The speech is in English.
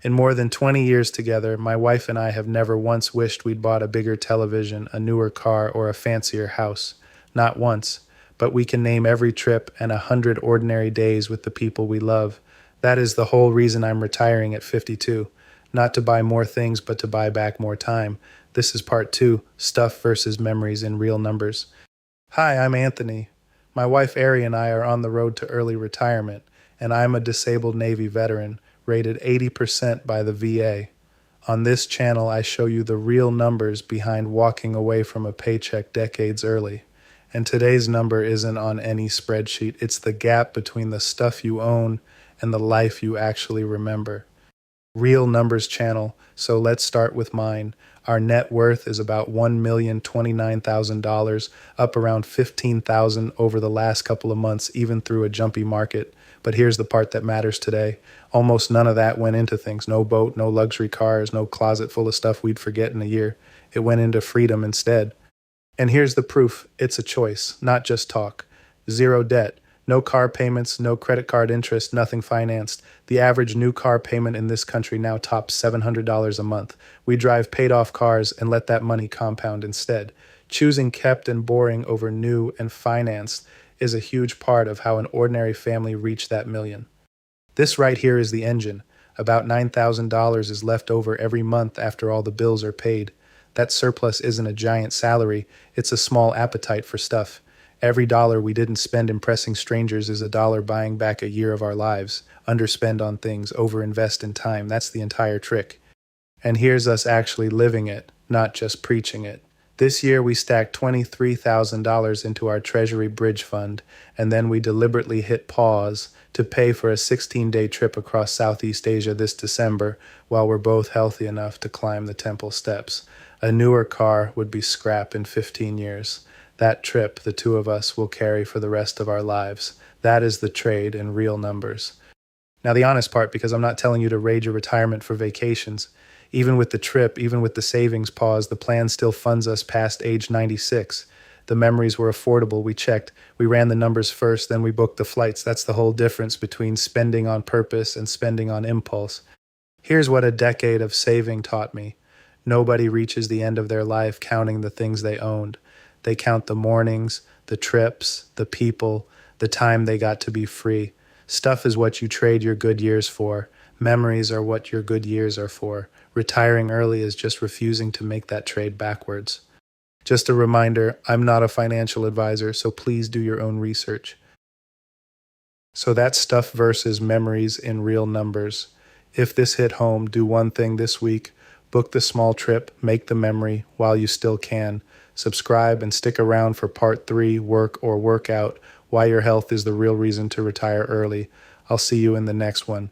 In more than 20 years together, my wife and I have never once wished we'd bought a bigger television, a newer car, or a fancier house. Not once. But we can name every trip and 100 ordinary days with the people we love. That is the whole reason I'm retiring at 52. Not to buy more things, but to buy back more time. This is part two, stuff versus memories in real numbers. Hi, I'm Anthony. My wife Ari and I are on the road to early retirement, and I'm a disabled Navy veteran, rated 80% by the VA. On this channel, I show you the real numbers behind walking away from a paycheck decades early. And today's number isn't on any spreadsheet, it's the gap between the stuff you own and the life you actually remember. Real Numbers channel, so let's start with mine. Our net worth is about $1,029,000, up around $15,000 over the last couple of months, even through a jumpy market. But here's the part that matters today. Almost none of that went into things. No boat, no luxury cars, no closet full of stuff we'd forget in a year. It went into freedom instead. And here's the proof. It's a choice, not just talk. Zero debt. No car payments, no credit card interest, nothing financed. The average new car payment in this country now tops $700 a month. We drive paid off cars and let that money compound instead. Choosing kept and boring over new and financed is a huge part of how an ordinary family reached that million. This right here is the engine. About $9,000 is left over every month after all the bills are paid. That surplus isn't a giant salary, it's a small appetite for stuff. Every dollar we didn't spend impressing strangers is a dollar buying back a year of our lives. Underspend on things, overinvest in time, that's the entire trick. And here's us actually living it, not just preaching it. This year we stacked $23,000 into our Treasury bridge fund, and then we deliberately hit pause to pay for a 16-day trip across Southeast Asia this December while we're both healthy enough to climb the temple steps. A newer car would be scrap in 15 years. That trip the two of us will carry for the rest of our lives. That is the trade in real numbers. Now the honest part, because I'm not telling you to raid your retirement for vacations. Even with the trip, even with the savings pause, the plan still funds us past age 96. The memories were affordable, we checked. We ran the numbers first, then we booked the flights. That's the whole difference between spending on purpose and spending on impulse. Here's what a decade of saving taught me. Nobody reaches the end of their life counting the things they owned. They count the mornings, the trips, the people, the time they got to be free. Stuff is what you trade your good years for. Memories are what your good years are for. Retiring early is just refusing to make that trade backwards. Just a reminder, I'm not a financial advisor, so please do your own research. So that's stuff versus memories in real numbers. If this hit home, do one thing this week. Book the small trip, make the memory while you still can. Subscribe and stick around for part 3, work or workout, why your health is the real reason to retire early. I'll see you in the next one.